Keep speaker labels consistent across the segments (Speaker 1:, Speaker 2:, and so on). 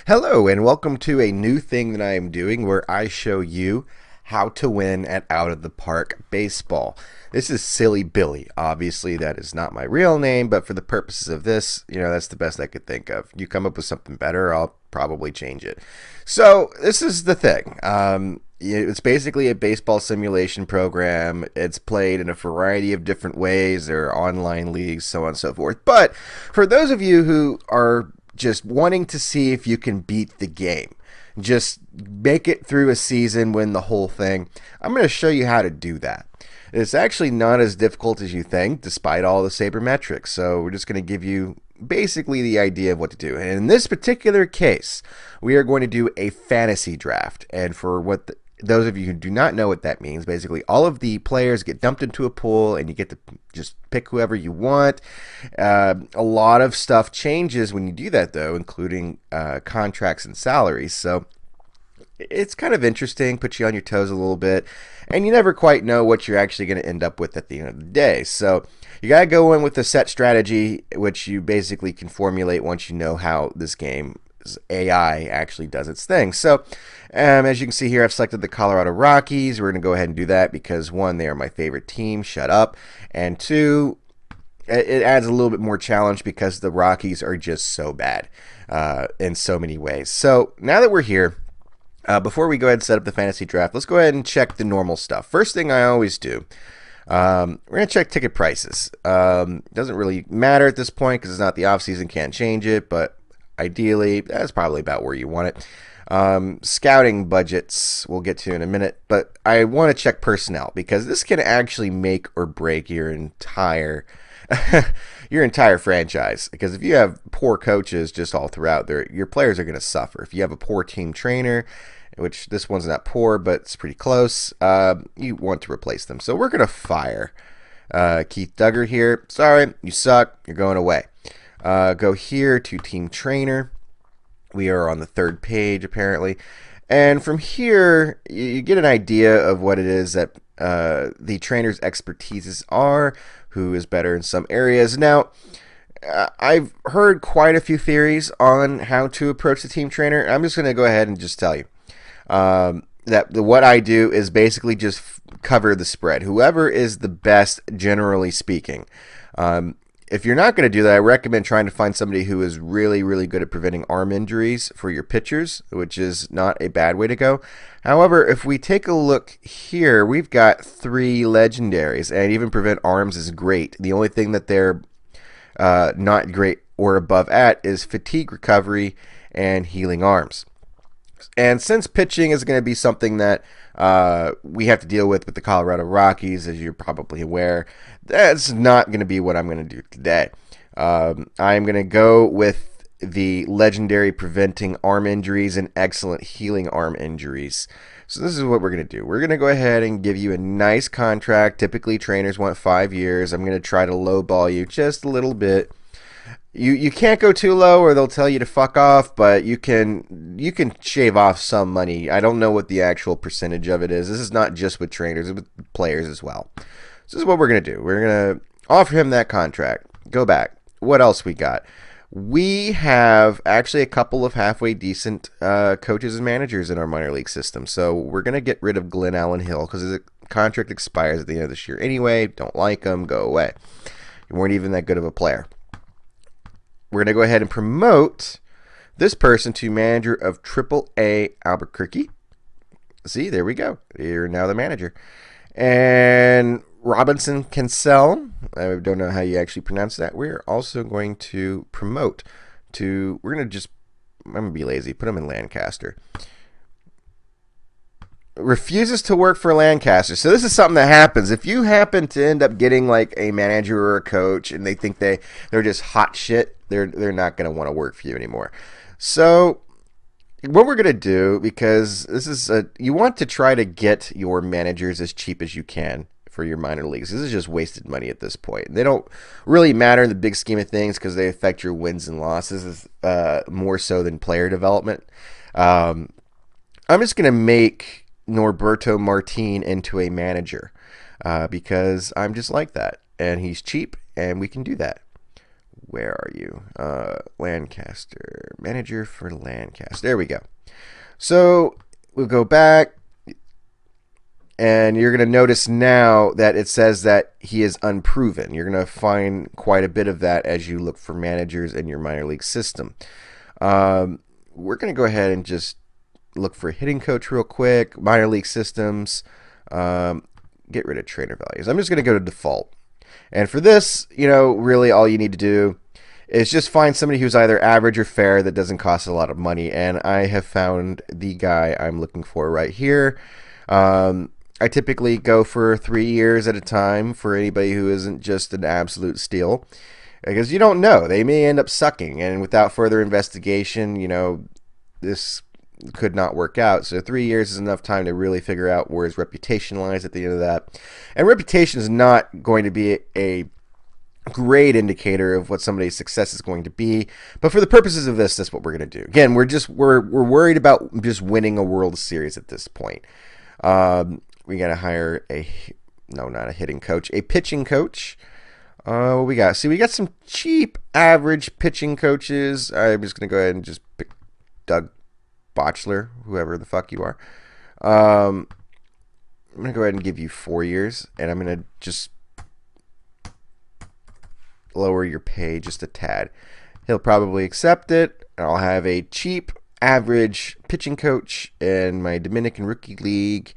Speaker 1: Hello, and welcome to a new thing that I am doing where I show you how to win at Out of the Park Baseball. This is Silly Billy. Obviously, that is not my real name, but for the purposes of this, that's the best I could think of. You come up with something better, I'll probably change it. So, this is the thing. It's basically a baseball simulation program. It's played in a variety of different ways. There are online leagues, so on and so forth. But for those of you who are just wanting to see if you can beat the game, just make it through a season, win the whole thing, I'm going to show you how to do that. It's actually not as difficult as you think, despite all the sabermetrics. So we're just going to give you basically the idea of what to do. And in this particular case, we are going to do a fantasy draft. And for those of you who do not know what that means, basically all of the players get dumped into a pool and you get to just pick whoever you want. A lot of stuff changes when you do that, though, including contracts and salaries. So it's kind of interesting, puts you on your toes a little bit, and you never quite know what you're actually going to end up with at the end of the day. So you got to go in with a set strategy, which you basically can formulate once you know how this game AI actually does its thing. So as you can see here, I've selected the Colorado Rockies. We're going to go ahead and do that because, one, they are my favorite team, shut up, and two, it adds a little bit more challenge because the Rockies are just so bad in so many ways. So now that we're here, before we go ahead and set up the fantasy draft, let's go ahead and check the normal stuff. First thing I always do, we're going to check ticket prices. Doesn't really matter at this point because it's not the off-season, can't change it, but ideally, that's probably about where you want it. Scouting budgets, we'll get to in a minute, but I want to check personnel because this can actually make or break your entire franchise. Because if you have poor coaches just all throughout, your players are going to suffer. If you have a poor team trainer, which this one's not poor, but it's pretty close, you want to replace them. So we're going to fire Keith Duggar here. Sorry, you suck. You're going away. Go here to team trainer. We are on the third page, apparently. And from here, you get an idea of what it is that the trainer's expertises are, who is better in some areas. Now, I've heard quite a few theories on how to approach the team trainer. I'm just going to go ahead and just tell you that what I do is basically just cover the spread. Whoever is the best, generally speaking. If you're not going to do that, I recommend trying to find somebody who is really, really good at preventing arm injuries for your pitchers, which is not a bad way to go. However, if we take a look here, we've got 3 legendaries, and even prevent arms is great. The only thing that they're not great or above at is fatigue recovery and healing arms. And since pitching is going to be something that we have to deal with the Colorado Rockies, as you're probably aware, that's not going to be what I'm going to do today. I'm going to go with the legendary preventing arm injuries and excellent healing arm injuries. So this is what we're going to do. We're going to go ahead and give you a nice contract. Typically, trainers want 5 years. I'm going to try to lowball you just a little bit. You can't go too low or they'll tell you to fuck off, but you can shave off some money. I don't know what the actual percentage of it is. This is not just with trainers, it's with players as well. So this is what we're going to do. We're going to offer him that contract. Go back. What else we got? We have actually a couple of halfway decent coaches and managers in our minor league system. So we're going to get rid of Glenn Allen Hill because his contract expires at the end of this year anyway. Don't like him. Go away. You weren't even that good of a player. We're going to go ahead and promote this person to manager of AAA Albuquerque. See, there we go. You're now the manager. And Robinson Cancel, I don't know how you actually pronounce that. We're also going to promote to, I'm going to be lazy, put him in Lancaster. Refuses to work for Lancaster. So this is something that happens. If you happen to end up getting like a manager or a coach and they think they're just hot shit, they're not going to want to work for you anymore. So what we're going to do, because you want to try to get your managers as cheap as you can for your minor leagues. This is just wasted money at this point. They don't really matter in the big scheme of things because they affect your wins and losses more so than player development. I'm just going to make Norberto Martin into a manager because I'm just like that. And he's cheap and we can do that. Where are you? Lancaster. Manager for Lancaster. There we go. So we'll go back. And you're going to notice now that it says that he is unproven. You're going to find quite a bit of that as you look for managers in your minor league system. We're going to go ahead and just look for hitting coach real quick, minor league systems, get rid of trainer values. I'm just going to go to default. And for this, really all you need to do is just find somebody who's either average or fair that doesn't cost a lot of money. And I have found the guy I'm looking for right here. I typically go for 3 years at a time for anybody who isn't just an absolute steal, because you don't know. They may end up sucking, and without further investigation, this could not work out. So 3 years is enough time to really figure out where his reputation lies at the end of that. And reputation is not going to be a great indicator of what somebody's success is going to be, but for the purposes of this, that's what we're going to do. Again, we're worried about just winning a World Series at this point. We got to hire not a hitting coach, a pitching coach. What we got? See, we got some cheap, average pitching coaches. I'm just going to go ahead and just pick Doug Botchler, whoever the fuck you are. I'm going to go ahead and give you 4 years, and I'm going to just lower your pay just a tad. He'll probably accept it. I'll have a cheap, average pitching coach in my Dominican Rookie League.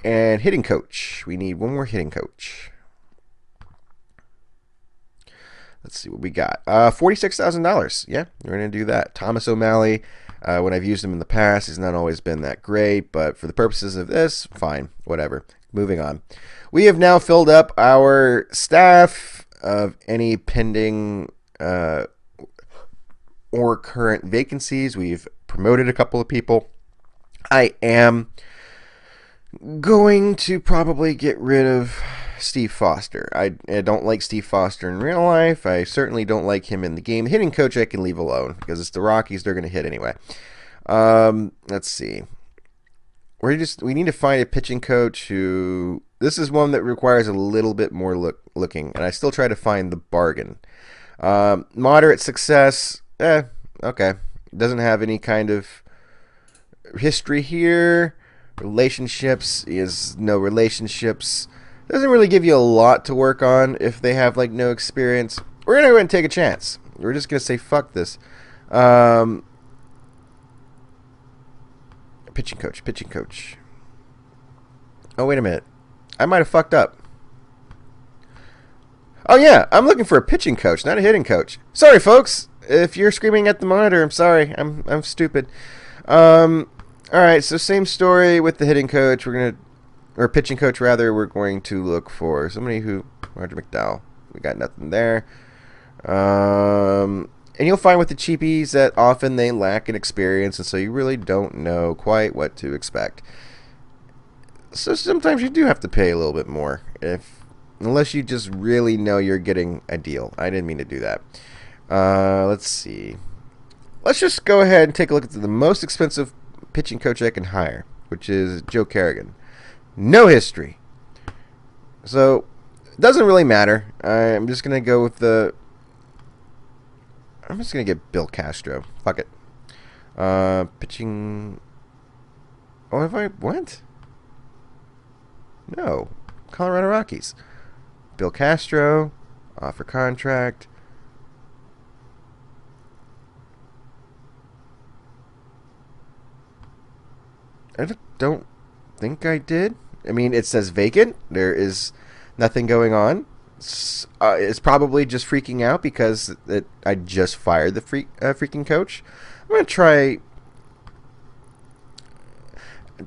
Speaker 1: And hitting coach. We need one more hitting coach. Let's see what we got. $46,000. Yeah, we're going to do that. Thomas O'Malley. When I've used him in the past, he's not always been that great. But for the purposes of this, fine. Whatever. Moving on. We have now filled up our staff of any pending or current vacancies. We've promoted a couple of people. I am going to probably get rid of Steve Foster. I don't like Steve Foster in real life. I certainly don't like him in the game. Hitting coach I can leave alone because it's the Rockies. They're going to hit anyway. Let's see. We need to find a pitching coach who... This is one that requires a little bit more looking, and I still try to find the bargain. Moderate success. Okay. Doesn't have any kind of history here. Relationships is no relationships. Doesn't really give you a lot to work on if they have no experience. We're gonna go ahead and take a chance. We're just gonna say fuck this. Pitching coach. Oh, wait a minute. I might have fucked up. Oh yeah, I'm looking for a pitching coach, not a hitting coach. Sorry, folks. If you're screaming at the monitor, I'm sorry. I'm stupid. All right, so same story with the hitting coach. Or pitching coach rather. We're going to look for somebody who Roger McDowell. We got nothing there. And you'll find with the cheapies that often they lack in experience, and so you really don't know quite what to expect. So sometimes you do have to pay a little bit more, unless you just really know you're getting a deal. I didn't mean to do that. Let's see. Let's just go ahead and take a look at the most expensive pitching coach I can hire, which is Joe Kerrigan. No history. So, it doesn't really matter. I'm just going to go with I'm just going to get Bill Castro. Fuck it. Pitching... Oh, have I... What? No. Colorado Rockies. Bill Castro. Offer contract. I don't think I did. I mean, it says vacant. There is nothing going on. It's probably just freaking out because I just fired the freaking coach. I'm going to try...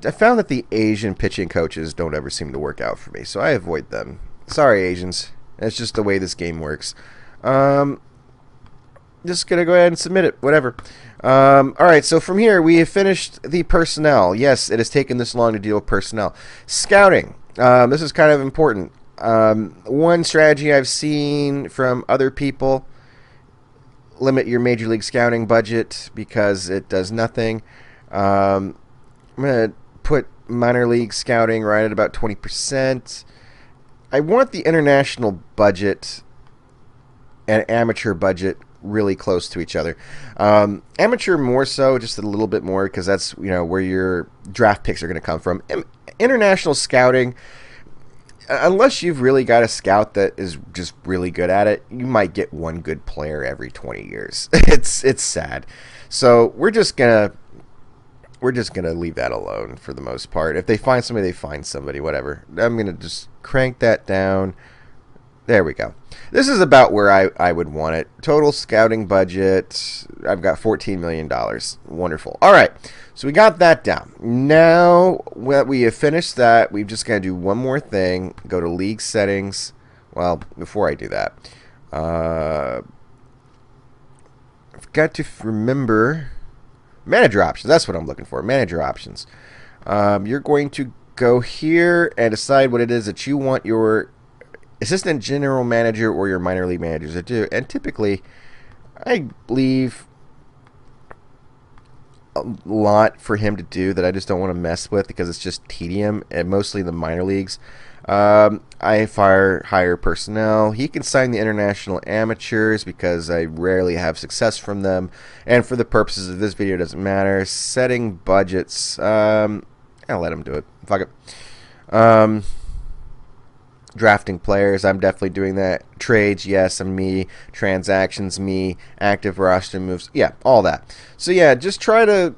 Speaker 1: I found that the Asian pitching coaches don't ever seem to work out for me, so I avoid them. Sorry, Asians. That's just the way this game works. Just going to go ahead and submit it. Whatever. Alright, so from here, we have finished the personnel. Yes, it has taken this long to deal with personnel. Scouting. This is kind of important. One strategy I've seen from other people, limit your Major League Scouting budget because it does nothing. I'm going to put minor league scouting right at about 20%. I want the international budget and amateur budget really close to each other. Amateur more so, just a little bit more, because that's where your draft picks are going to come from. International scouting, unless you've really got a scout that is just really good at it, you might get one good player every 20 years. It's sad. So we're just gonna leave that alone for the most part. If they find somebody, they find somebody. Whatever. I'm gonna just crank that down. There we go. This is about where I would want it. Total scouting budget, I've got $14 million. Wonderful. All right, so we got that down. Now that we have finished that, we've just got to do one more thing. Go to league settings. Well, before I do that, I've got to remember manager options. That's what I'm looking for, manager options. You're going to go here and decide what it is that you want your assistant general manager or your minor league managers to do. And typically, I leave a lot for him to do that I just don't want to mess with because it's just tedium, and mostly the minor leagues. I hire personnel. He can sign the international amateurs because I rarely have success from them. And for the purposes of this video, it doesn't matter. Setting budgets. I'll let him do it. Fuck it. Drafting players, I'm definitely doing that. Trades, yes, I'm me. Transactions, me. Active roster moves, yeah, all that. So yeah, just try to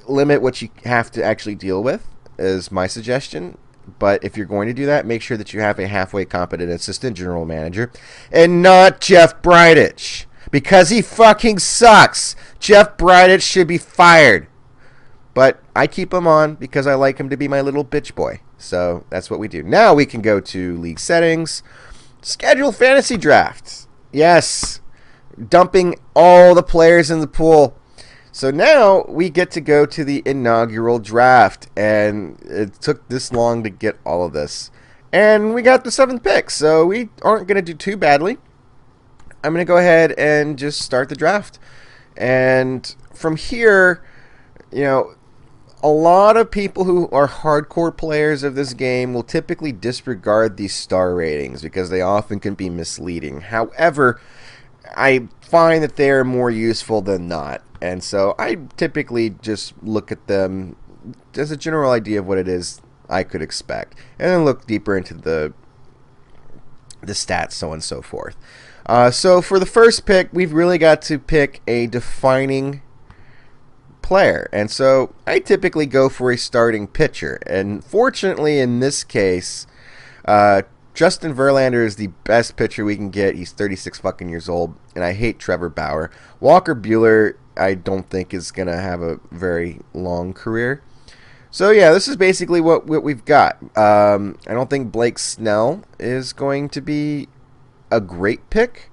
Speaker 1: limit what you have to actually deal with, is my suggestion. But if you're going to do that, make sure that you have a halfway competent assistant general manager, and not Jeff Bridich, because he fucking sucks. Jeff Bridich should be fired. But I keep him on because I like him to be my little bitch boy. So that's what we do. Now we can go to league settings, schedule fantasy drafts. Yes, dumping all the players in the pool. So now we get to go to the inaugural draft, and it took this long to get all of this. And we got the 7th pick, so we aren't going to do too badly. I'm going to go ahead and just start the draft. And from here, a lot of people who are hardcore players of this game will typically disregard these star ratings because they often can be misleading. However, I find that they are more useful than not. And so I typically just look at them as a general idea of what it is I could expect, and then look deeper into the stats, so on and so forth. So for the first pick, we've really got to pick a defining player, and so I typically go for a starting pitcher. And fortunately, in this case, Justin Verlander is the best pitcher we can get. He's 36 fucking years old, and I hate Trevor Bauer. Walker Buehler, I don't think is gonna have a very long career. So yeah, this is basically what we've got. I don't think Blake Snell is going to be a great pick,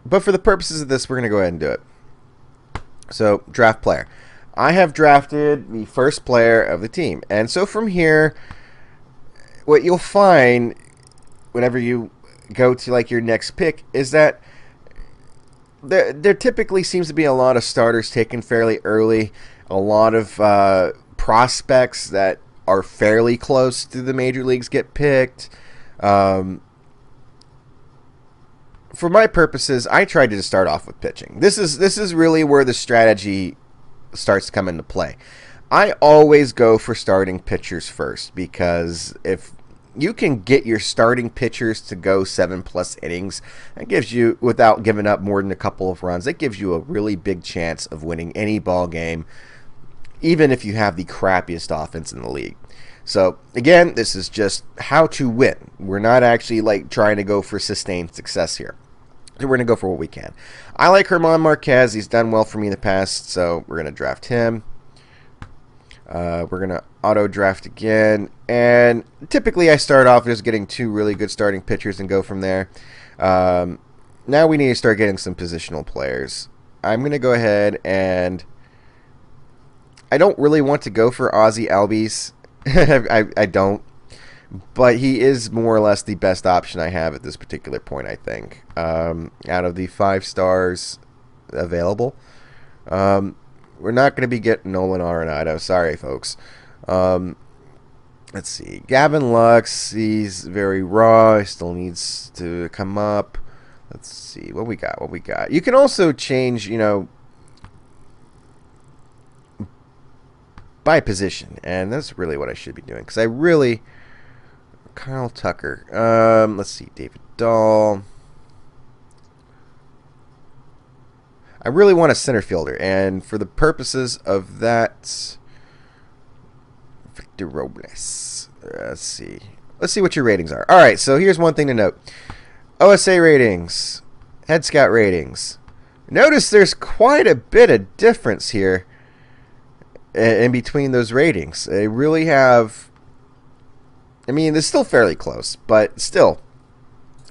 Speaker 1: but for the purposes of this, we're gonna go ahead and do it. So, draft player. I have drafted the first player of the team. And so from here, what you'll find whenever you go to like your next pick is that there typically seems to be a lot of starters taken fairly early. A lot of prospects that are fairly close to the major leagues get picked. For my purposes, I tried to start off with pitching. This is really where the strategy starts to come into play. I always go for starting pitchers first, because if you can get your starting pitchers to go 7+ innings, that gives you, without giving up more than a couple of runs, that gives you a really big chance of winning any ball game, even if you have the crappiest offense in the league. So, again, this is just how to win. We're not actually like trying to go for sustained success here. So we're going to go for what we can. I like German Marquez. He's done well for me in the past, so we're going to draft him. We're going to auto-draft again. And typically I start off just getting 2 really good starting pitchers and go from there. Now we need to start getting some positional players. I'm going to go ahead and... I don't really want to go for Ozzie Albies. I don't. But he is more or less the best option I have at this particular point, I think. Out of the 5 stars available. We're not going to be getting Nolan Arenado. Sorry, folks. Let's see. Gavin Lux, he's very raw. He still needs to come up. Let's see what we got. What we got. You can also change, you know, by position, and that's really what I should be doing because I really Kyle Tucker. Let's see, David Dahl. I really want a center fielder, and for the purposes of that, Victor Robles. Let's see. Let's see what your ratings are. All right, so here's one thing to note. OSA ratings, Head Scout ratings. Notice there's quite a bit of difference here in between those ratings. They really have... I mean, they're still fairly close, but still,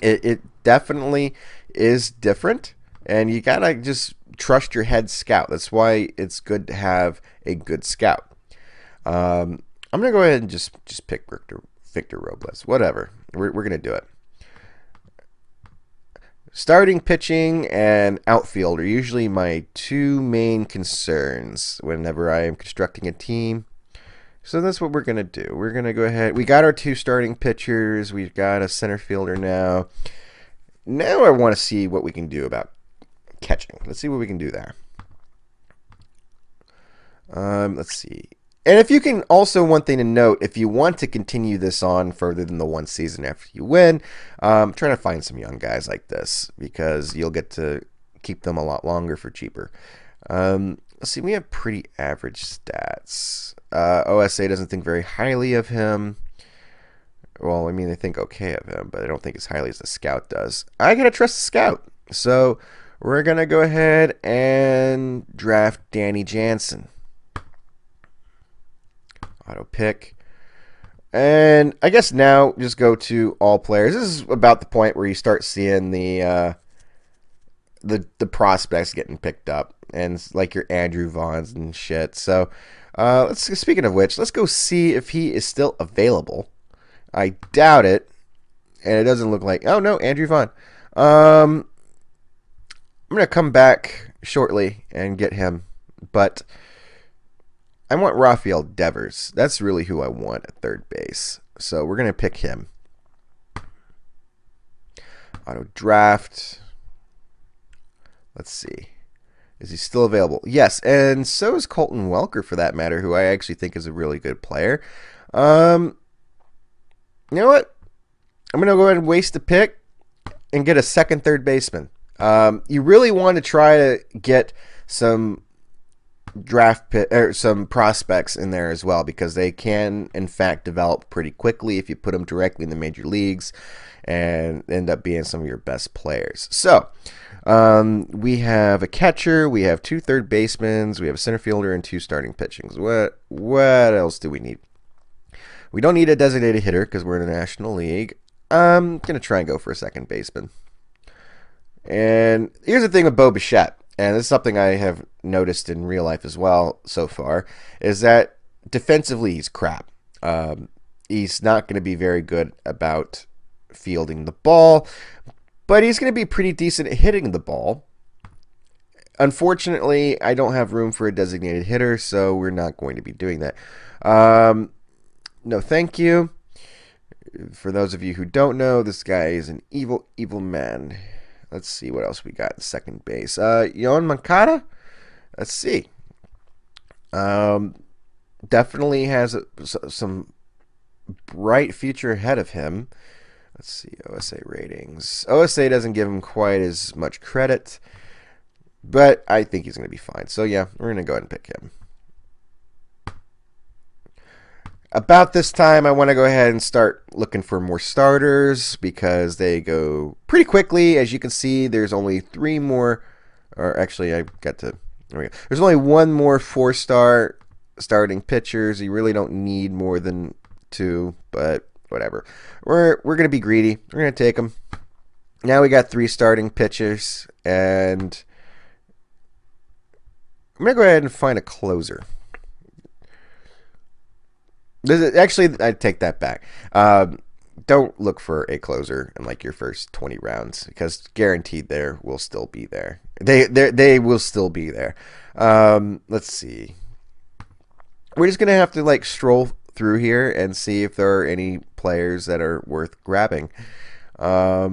Speaker 1: it definitely is different, and you gotta just trust your head scout. That's why it's good to have a good scout. I'm gonna go ahead and just pick Victor Robles. Whatever, we're gonna do it. Starting pitching and outfield are usually my two main concerns whenever I am constructing a team. So that's what we're going to do. We're going to go ahead. We got our two starting pitchers. We've got a center fielder now. Now I want to see what we can do about catching. Let's see what we can do there. Let's see. And if you can, also one thing to note, if you want to continue this on further than the one season after you win, trying to find some young guys like this because you'll get to keep them a lot longer for cheaper. Let's see, we have pretty average stats. OSA doesn't think very highly of him. Well, I mean, they think okay of him, but I don't think as highly as the scout does. I gotta trust the scout. So we're gonna go ahead and draft Danny Jansen. Auto pick. And I guess now just go to all players. This is about the point where you start seeing the prospects getting picked up, and like your Andrew Vaughns and shit. So speaking of which, let's go see if he is still available. I doubt it, and it doesn't look like. Oh no, Andrew Vaughn. I'm gonna come back shortly and get him, but I want Rafael Devers. That's really who I want at third base. So we're gonna pick him. Auto draft. Let's see. Is he still available? Yes, and so is Colton Welker, for that matter, who I actually think is a really good player. You know what? I'm going to go ahead and waste a pick and get a second third baseman. You really want to try to get some some prospects in there as well, because they can, in fact, develop pretty quickly if you put them directly in the major leagues and end up being some of your best players. So we have a catcher, we have two third basemen, we have a center fielder, and two starting pitchings. What else do we need? We don't need a designated hitter because we're in the National League. I'm going to try and go for a second baseman. And here's the thing with Bo Bichette, and this is something I have noticed in real life as well so far, is that defensively he's crap. He's not going to be very good about fielding the ball, but he's going to be pretty decent at hitting the ball. Unfortunately, I don't have room for a designated hitter, so we're not going to be doing that. No, thank you. For those of you who don't know, this guy is an evil, evil man. Let's see what else we got in second base. Yoan Moncada? Let's see. Definitely has some bright future ahead of him. Let's see, OSA ratings. OSA doesn't give him quite as much credit, but I think he's going to be fine. So yeah, we're going to go ahead and pick him. About this time, I want to go ahead and start looking for more starters because they go pretty quickly. As you can see, there's only 3 more, or actually, I got to, there we go. There's only 1 more 4-star starting pitchers. You really don't need more than 2, but whatever. We're going to be greedy. We're going to take them. Now we got 3 starting pitchers, and I'm going to go ahead and find a closer. Actually, I take that back. Don't look for a closer in like your first 20 rounds because guaranteed there will still be there. They will still be there. Let's see. We're just gonna have to like stroll through here and see if there are any players that are worth grabbing. I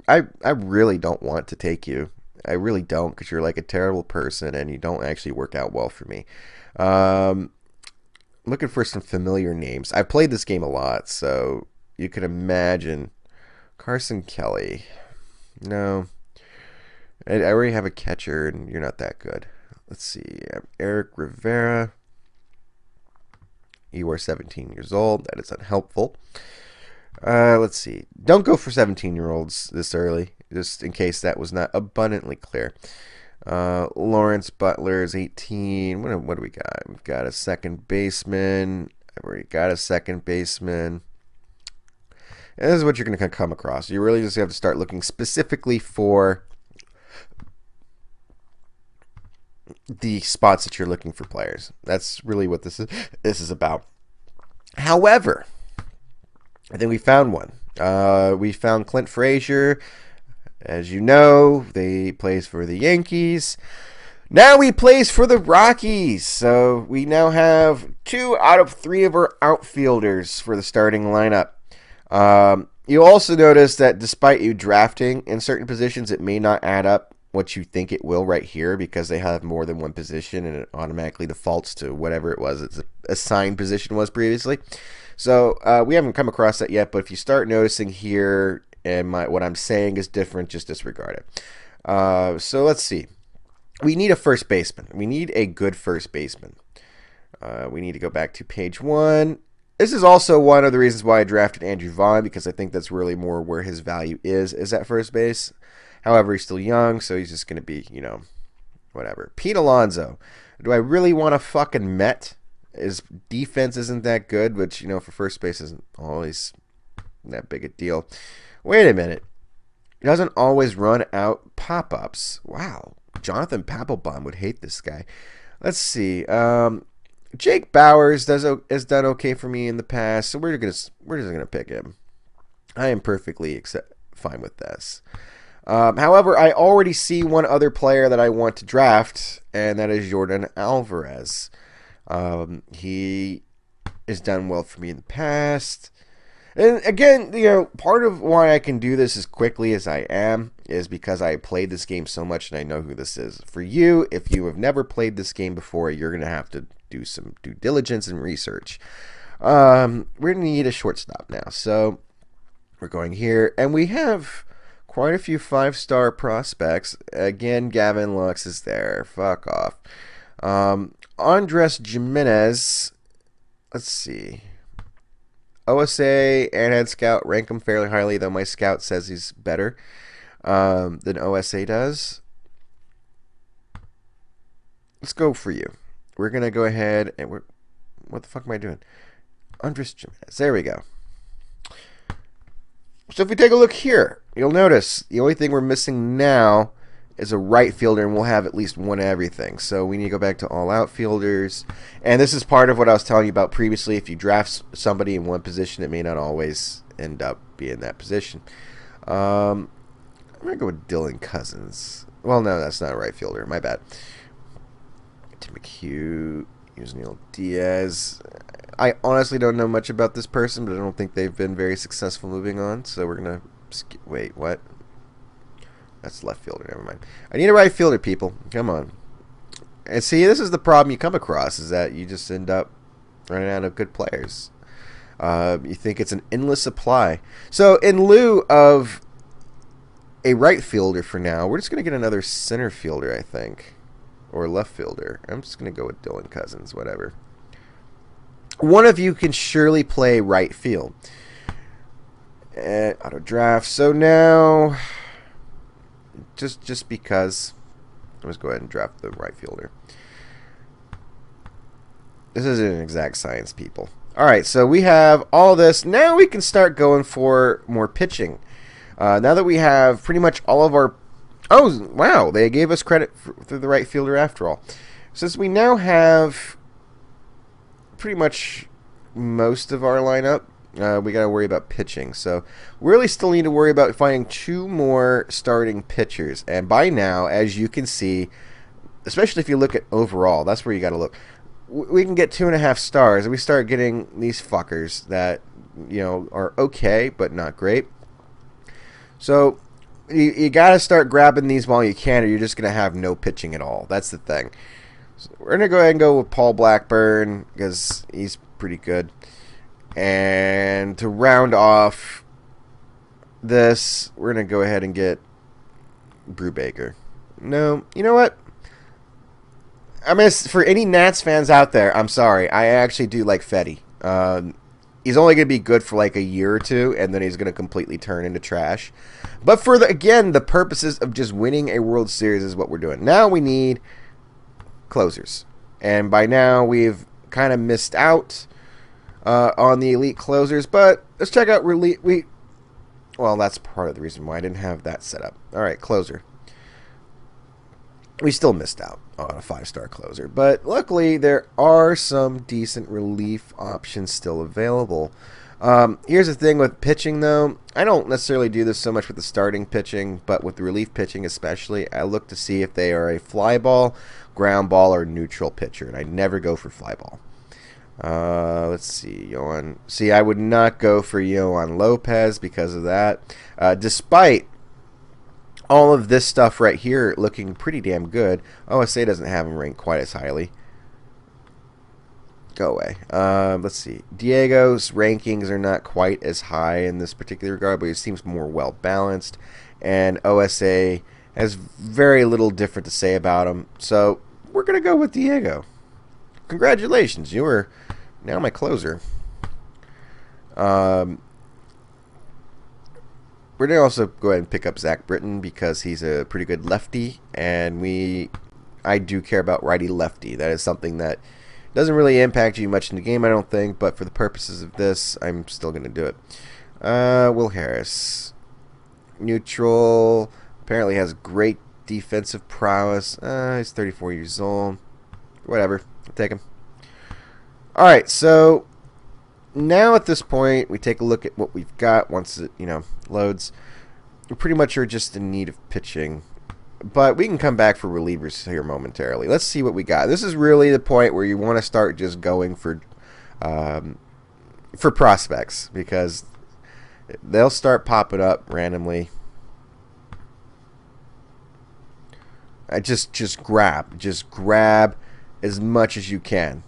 Speaker 1: I really don't want to take you. I really don't, because you're like a terrible person and you don't actually work out well for me. Um, Looking for some familiar names. I've played this game a lot, so you can imagine. Carson Kelly. No. I already have a catcher, and you're not that good. Let's see. Eric Rivera. You are 17 years old. That is unhelpful. Let's see. Don't go for 17-year-olds this early, just in case that was not abundantly clear. Lawrence Butler is 18. What do we got? We've got a second baseman. I've already got a second baseman. And this is what you're going to come across. You really just have to start looking specifically for the spots that you're looking for players. That's really what this is about. However, I think we found one. We found Clint Frazier. As you know, he plays for the Yankees. Now he plays for the Rockies. So we now have 2 out of 3 of our outfielders for the starting lineup. You'll also notice that despite you drafting in certain positions, it may not add up what you think it will right here, because they have more than one position and it automatically defaults to whatever it was its assigned position was previously. So we haven't come across that yet, but if you start noticing here and what I'm saying is different, just disregard it. So let's see. We need a first baseman. We need a good first baseman. We need to go back to page 1. This is also one of the reasons why I drafted Andrew Vaughn, because I think that's really more where his value is at first base. However, he's still young, so he's just going to be, whatever. Pete Alonso. Do I really want a fucking Met? His defense isn't that good, which, for first base isn't always that big a deal. Wait a minute. He doesn't always run out pop-ups. Wow. Jonathan Papelbon would hate this guy. Let's see. Jake Bowers has done okay for me in the past, so we're just gonna pick him. I am perfectly fine with this. However, I already see one other player that I want to draft, and that is Jordan Alvarez. He has done well for me in the past. And again, part of why I can do this as quickly as I am is because I played this game so much and I know who this is. For you, if you have never played this game before, you're going to have to do some due diligence and research. We're going to need a shortstop now. So we're going here, and we have quite a few 5-star prospects. Again, Gavin Lux is there. Fuck off. Andres Jimenez. Let's see. OSA and Head Scout rank him fairly highly, though my scout says he's better than OSA does. Let's go for you. We're going to go ahead and what the fuck am I doing? Andres Jimenez. There we go. So if we take a look here, you'll notice the only thing we're missing now is a right fielder, and we'll have at least one of everything. So we need to go back to all outfielders. And this is part of what I was telling you about previously. If you draft somebody in one position, it may not always end up being that position. I'm going to go with Dylan Cousins. Well, no, that's not a right fielder. My bad. Tim McHugh. Here's Neil Diaz. I honestly don't know much about this person, but I don't think they've been very successful moving on. So we're going to... Wait, what? That's left fielder. Never mind. I need a right fielder, people. Come on. And see, this is the problem you come across, is that you just end up running out of good players. You think it's an endless supply. So in lieu of a right fielder for now, we're just going to get another center fielder, I think. Or left fielder. I'm just going to go with Dylan Cousins, whatever. One of you can surely play right field. Auto draft. So now... Just because, let's go ahead and draft the right fielder. This isn't an exact science, people. All right, so we have all this. Now we can start going for more pitching. Now that we have pretty much all of our... Oh, wow, they gave us credit for the right fielder after all. Since we now have pretty much most of our lineup, we got to worry about pitching. So we really still need to worry about finding 2 more starting pitchers. And by now, as you can see, especially if you look at overall, that's where you got to look. We can get 2.5 stars, and we start getting these fuckers that, are okay, but not great. So you got to start grabbing these while you can, or you're just going to have no pitching at all. That's the thing. So we're going to go ahead and go with Paul Blackburn because he's pretty good. And to round off this, we're going to go ahead and get Brubaker. No, you know what? I mean, for any Nats fans out there, I'm sorry. I actually do like Fetty. He's only going to be good for like a year or two, and then he's going to completely turn into trash. But for, the purposes of just winning a World Series is what we're doing. Now we need closers. And by now, we've kind of missed out on the elite closers. But let's check out well, that's part of the reason why I didn't have that set up. All right, closer. We still missed out on a 5-star closer, but luckily there are some decent relief options still available. Here's the thing with pitching, though. I don't necessarily do this so much with the starting pitching, but with the relief pitching especially, I look to see if they are a fly ball, ground ball, or neutral pitcher, and I never go for fly ball. Let's see, Yohan. See, I would not go for Yohan Lopez because of that, despite all of this stuff right here looking pretty damn good. OSA doesn't have him ranked quite as highly. Go away. Let's see. Diego's rankings are not quite as high in this particular regard, but he seems more well balanced. And OSA has very little different to say about him. So we're going to go with Diego. Congratulations. You are now my closer. We're going to also go ahead and pick up Zach Britton because he's a pretty good lefty, and I do care about righty-lefty. That is something that doesn't really impact you much in the game, I don't think, but for the purposes of this, I'm still going to do it. Will Harris. Neutral. Apparently has great defensive prowess. He's 34 years old. Whatever. I'll take him. Alright, so now at this point, we take a look at what we've got once it, loads. We pretty much are just in need of pitching. But we can come back for relievers here momentarily. Let's see what we got. This is really the point where you want to start just going for prospects, because they'll start popping up randomly. Just grab as much as you can.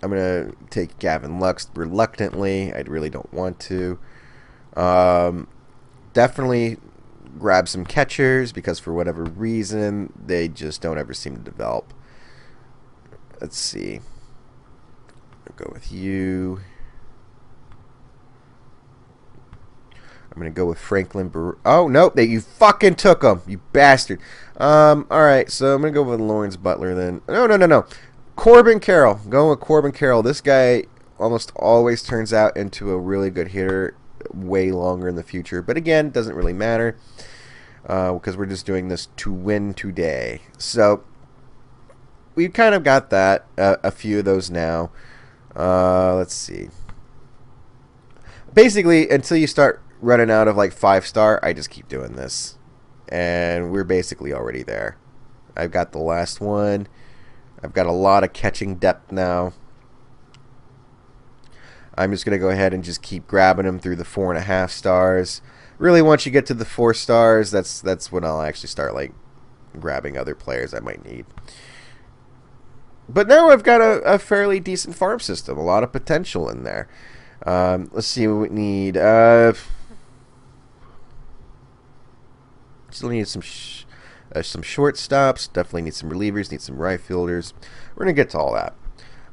Speaker 1: I'm going to take Gavin Lux reluctantly. I really don't want to. Definitely grab some catchers because for whatever reason, they just don't ever seem to develop. Let's see. I'll go with you. I'm going to go with Franklin. Oh, nope. You fucking took him, you bastard. Alright, so I'm going to go with Lawrence Butler then. No. Corbin Carroll. Going with Corbin Carroll. This guy almost always turns out into a really good hitter way longer in the future. But again, doesn't really matter because we're just doing this to win today. So we've kind of got that. A few of those now. Let's see. Basically, until you start running out of like 5-star, I just keep doing this. And we're basically already there. I've got the last one. I've got a lot of catching depth now. I'm just going to go ahead and just keep grabbing them through the 4.5 stars. Really, once you get to the 4 stars, that's when I'll actually start like grabbing other players I might need. But now I've got a fairly decent farm system. A lot of potential in there. Let's see what we need. Still need some shortstops. Definitely need some relievers. Need some right fielders. We're going to get to all that.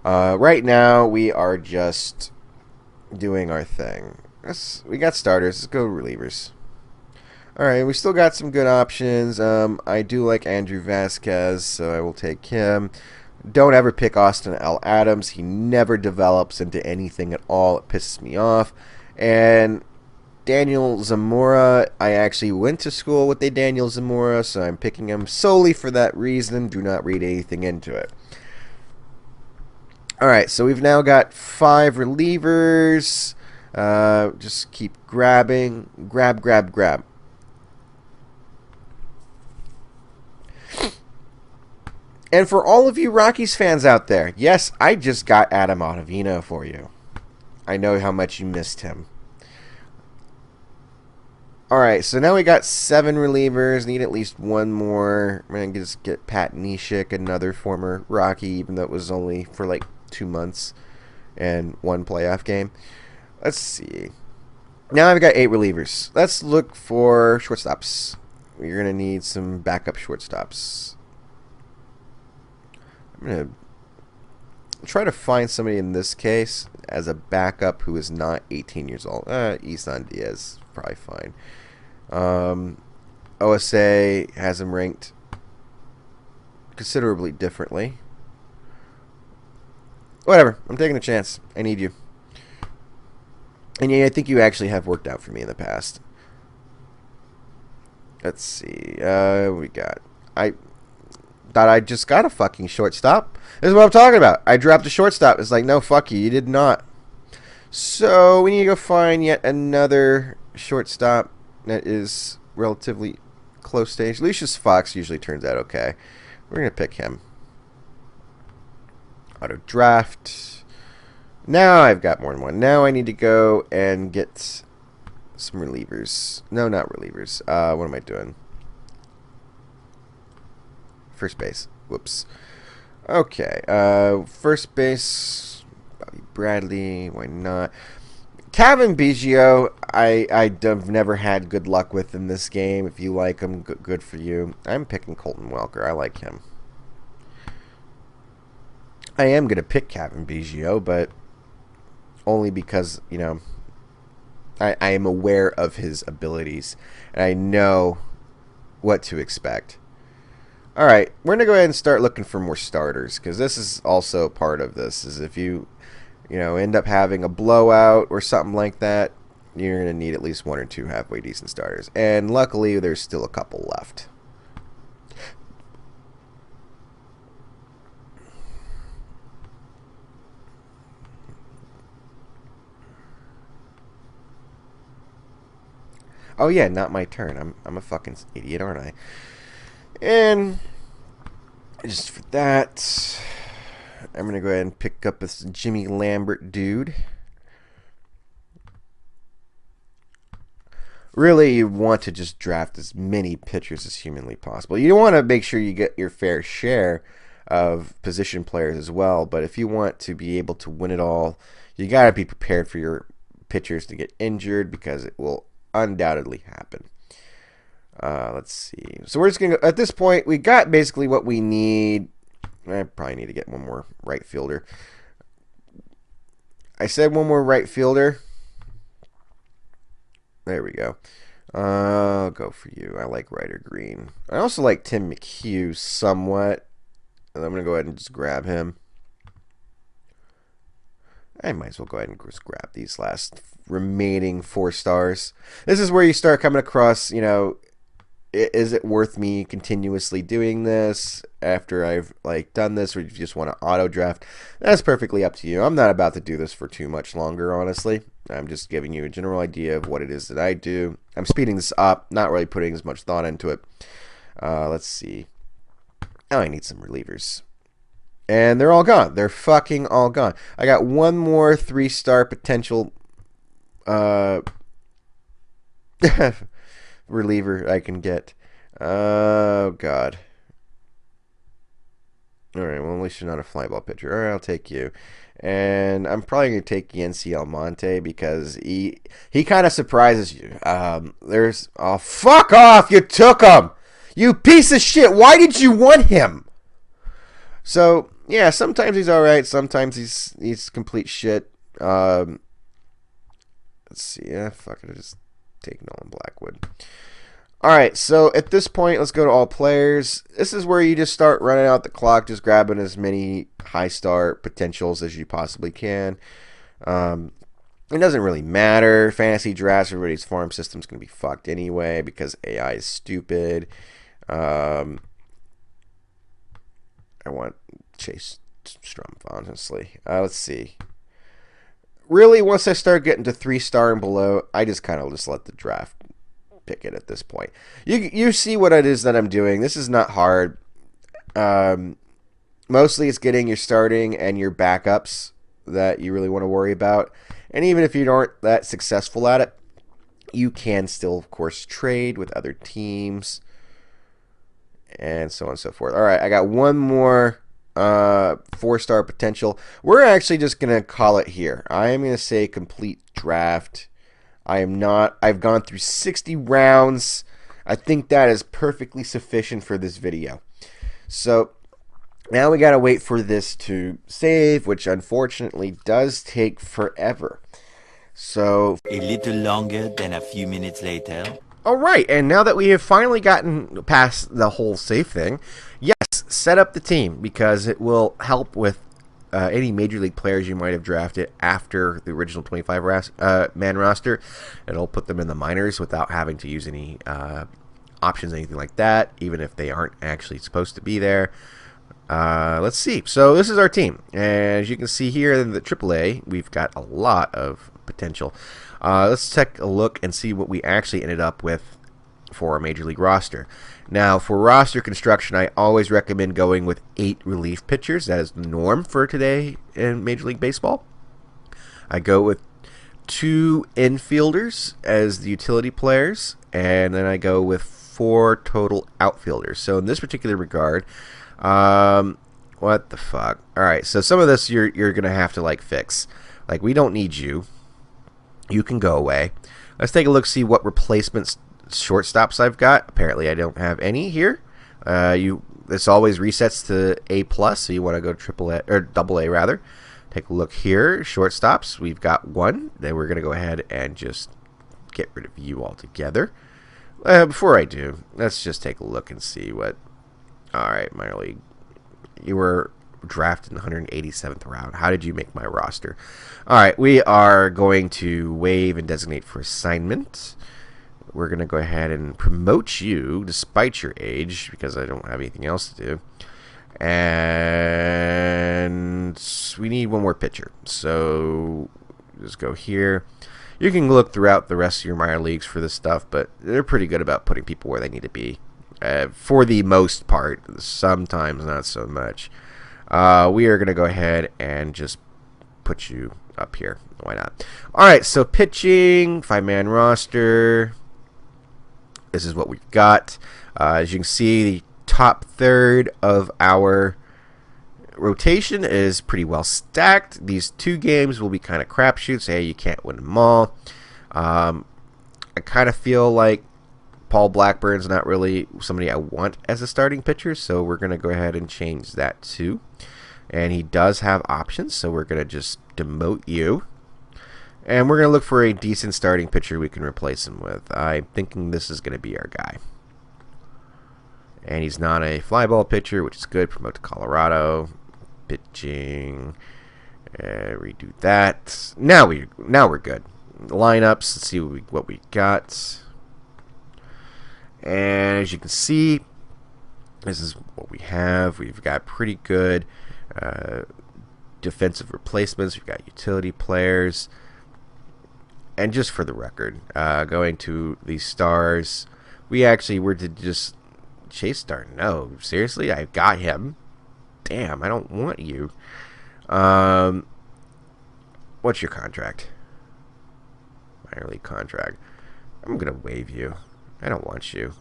Speaker 1: Right now, we are just doing our thing. We got starters. Let's go relievers. Alright, we still got some good options. I do like Andrew Vasquez, so I will take him. Don't ever pick Austin L. Adams. He never develops into anything at all. It pisses me off. And Daniel Zamora, I actually went to school with a Daniel Zamora, so I'm picking him solely for that reason. Do not read anything into it. Alright, so we've now got 5 relievers. Just keep grabbing. Grab. And for all of you Rockies fans out there, yes, I just got Adam Ottavino for you. I know how much you missed him. All right, so now we got 7 relievers. Need at least one more. I'm gonna just get Pat Neshek, another former Rocky, even though it was only for like 2 months and one playoff game. Let's see. Now I've got 8 relievers. Let's look for shortstops. You're gonna need some backup shortstops. I'm gonna try to find somebody in this case as a backup who is not 18 years old. Isan Diaz, probably fine. OSA has him ranked considerably differently. Whatever. I'm taking a chance. I need you. And yeah, I think you actually have worked out for me in the past. Let's see. We got. I thought I just got a fucking shortstop. This is what I'm talking about. I dropped a shortstop. It's like, no, fuck you. You did not. So we need to go find yet another shortstop that is relatively close stage. Lucius Fox usually turns out okay. We're going to pick him. Auto draft. Now I've got more than one. Now I need to go and get some relievers. No, not relievers. What am I doing? First base. Whoops. Okay. First base. Bobby Bradley. Why not? Kevin Biggio, I've never had good luck with in this game. If you like him, good for you. I'm picking Colton Welker. I like him. I am going to pick Kevin Biggio, but only because, you know, I am aware of his abilities, and I know what to expect. All right, we're going to go ahead and start looking for more starters, because this is also part of this, is if you end up having a blowout or something like that, you're going to need at least 1 or 2 halfway decent starters. And luckily, there's still a couple left. Oh yeah, not my turn. I'm a fucking idiot, aren't I? And just for that, I'm going to go ahead and pick up this Jimmy Lambert dude. Really, you want to just draft as many pitchers as humanly possible. You want to make sure you get your fair share of position players as well. But if you want to be able to win it all, you got to be prepared for your pitchers to get injured, because it will undoubtedly happen. Let's see. So we're just going to, at this point, we got basically what we need. I probably need to get one more right fielder. I said one more right fielder. There we go. I'll go for you. I like Ryder Green. I also like Tim McHugh somewhat. And I'm going to go ahead and just grab him. I might as well go ahead and just grab these last remaining 4 stars. This is where you start coming across, is it worth me continuously doing this after I've done this, or you just want to auto draft? That's perfectly up to you. I'm not about to do this for too much longer, honestly. I'm just giving you a general idea of what it is that I do. I'm speeding this up, not really putting as much thought into it. Let's see. Now I need some relievers. And they're all gone. They're fucking all gone. I got one more 3-star potential reliever I can get. Oh, God. All right, well, at least you're not a fly ball pitcher. All right, I'll take you. And I'm probably going to take Yency Almonte, because he kind of surprises you. Oh, fuck off! You took him! You piece of shit! Why did you want him? So, yeah, sometimes he's all right. Sometimes he's complete shit. Let's see. Yeah, fuck it. I'll just take Nolan Blackwood. All right, so at this point, let's go to all players. This is where you just start running out the clock, just grabbing as many high-star potentials as you possibly can. It doesn't really matter. Fantasy drafts, everybody's farm system's going to be fucked anyway, because AI is stupid. I want Chase Strumpf, honestly. Let's see. Really, once I start getting to 3-star and below, I just kind of just let the draft pick it at this point. You see what it is that I'm doing. This is not hard. Mostly it's getting your starting and your backups that you really want to worry about. And even if you aren't that successful at it, You can still, of course, trade with other teams and so on and so forth. All right, I got one more 4-star potential. We're actually just going to call it here. I am going to say complete draft. I've gone through 60 rounds. I think that is perfectly sufficient for this video. So now we got to wait for this to save, which unfortunately does take forever. So
Speaker 2: A little longer than a few minutes later.
Speaker 1: all right, and now that we have finally gotten past the whole save thing, yes, set up the team because it will help with any Major League players you might have drafted after the original 25-man roster. It'll put them in the minors without having to use any options, anything like that, even if they aren't actually supposed to be there. Let's see. So this is our team. And as you can see here in the AAA, we've got a lot of potential. Let's take a look and see what we actually ended up with for our Major League roster. Now, for roster construction, I always recommend going with 8 relief pitchers. That is the norm for today in Major League Baseball. I go with 2 infielders as the utility players, and then I go with 4 total outfielders. So in this particular regard, what the fuck? All right, so some of this you're gonna have to like fix. Like, we don't need you. You can go away. Let's take a look, see what replacements shortstops I've got. Apparently, I don't have any here. This always resets to A+, so you want to go AAA or AA rather. Take a look here. Shortstops, we've got 1. Then we're gonna go ahead and just get rid of you altogether. Before I do, let's just take a look and see what. All right, minor league. You were drafted in the 187th round. How did you make my roster? All right, we are going to waive and designate for assignment. We're going to go ahead and promote you despite your age because I don't have anything else to do. And we need one more pitcher. So just go here. You can look throughout the rest of your minor leagues for this stuff, but they're pretty good about putting people where they need to be. For the most part, sometimes not so much. We are going to go ahead and just put you up here. Why not? All right, so pitching, 5-man roster. This is what we've got. As you can see, the top third of our rotation is pretty well stacked. These 2 games will be kind of crapshoots. Hey, you can't win them all. I kind of feel like Paul Blackburn's not really somebody I want as a starting pitcher, so we're going to go ahead and change that too. And he does have options, so we're going to just demote you. And we're going to look for a decent starting pitcher we can replace him with. I'm thinking this is going to be our guy. And he's not a fly ball pitcher, which is good. Promote to Colorado. Pitching. Redo that. Now we're good. Lineups. Let's see what we got. And as you can see, this is what we have. We've got pretty good defensive replacements. We've got utility players. And just for the record, going to the stars, we actually were to just chase star. No, seriously, I got him. Damn, I don't want you. What's your contract? Minor league contract. I'm going to waive you. I don't want you.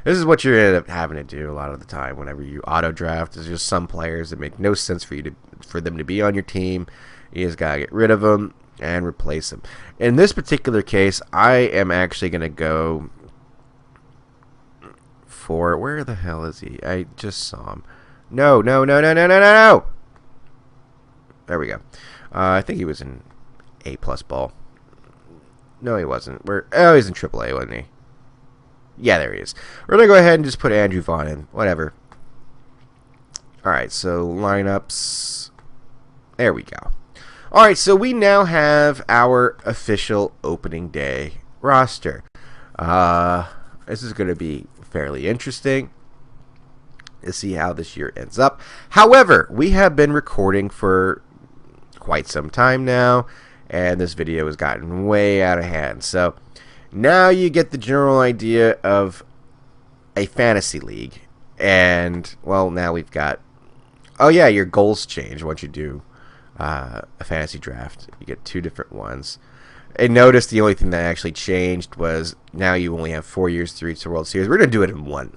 Speaker 1: This is what you're end up having to do a lot of the time whenever you auto draft. There's just some players that make no sense for them to be on your team. You just gotta get rid of them and replace them. In this particular case, I am actually gonna go for, where the hell is he? I just saw him. No. There we go. I think he was in A+ ball. No, he wasn't. He's in AAA, wasn't he? Yeah, there he is. We're going to go ahead and just put Andrew Vaughn in. Whatever. Alright, so lineups. There we go. Alright, so we now have our official opening day roster. This is going to be fairly interesting to see how this year ends up. However, we have been recording for quite some time now, and this video has gotten way out of hand. So now you get the general idea of a fantasy league. And, well, now we've got... Oh, yeah, your goals change once you do a fantasy draft. You get 2 different ones. And notice the only thing that actually changed was now you only have 4 years to reach the World Series. We're going to do it in one.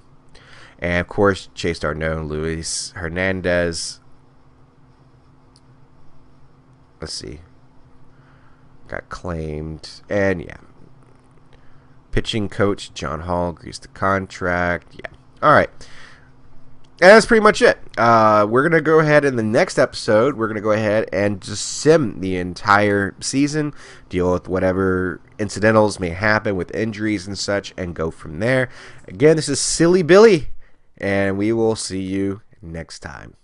Speaker 1: And of course, Chase Darno, Luis Hernandez. Let's see. Got claimed. And yeah. Pitching coach John Hall agrees to contract. Yeah. All right. And that's pretty much it. We're going to go ahead in the next episode. We're going to go ahead and just sim the entire season, deal with whatever incidentals may happen with injuries and such, and go from there. Again, this is Silly Billy, and we will see you next time.